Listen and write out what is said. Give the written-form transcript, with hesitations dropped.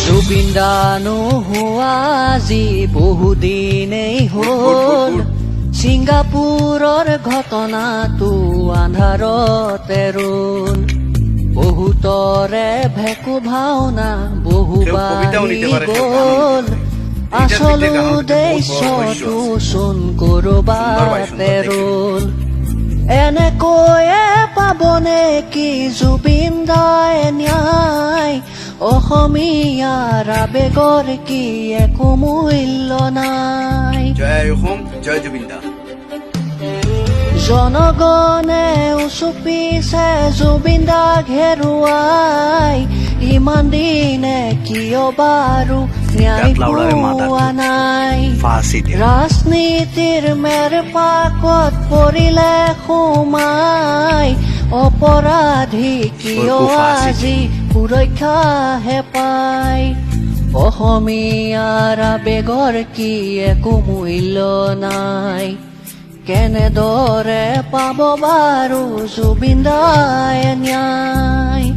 জুবিন দা নোহোৱা আজি বহুদিনেই হ'ল ছিংগাপুৰৰ ঘটনাটো আন্ধাৰতে ৰ'ল বহুতৰে ভেকু ভাওনা বহু বাঢ়ি গ'ল আচল উদ্দেশ্যটো চোন ক'ৰবাতে ৰ'ল এনেকৈয়ে পাবনে কি জুবিন দাই ন্যায় অসমীয়াৰ আবেগৰ কি একো মূল্য নাই জয় অসম জয় জুবিন দা জনগণে উচুপিছে জুবিন দাক হেৰুৱাই ইমান দিনে কিয় বাৰু ন্যায় পোৱা নাই ৰাজনীতিৰ মেৰ পাকত পৰিলে সোমাই অপৰাধী কিয় আজি সুৰক্ষাহে পায় অসমীয়াৰ আবেগৰ কি একো মূল্য নাই কেনেদৰে পাব বাৰু জুবিন দাই ন্যায়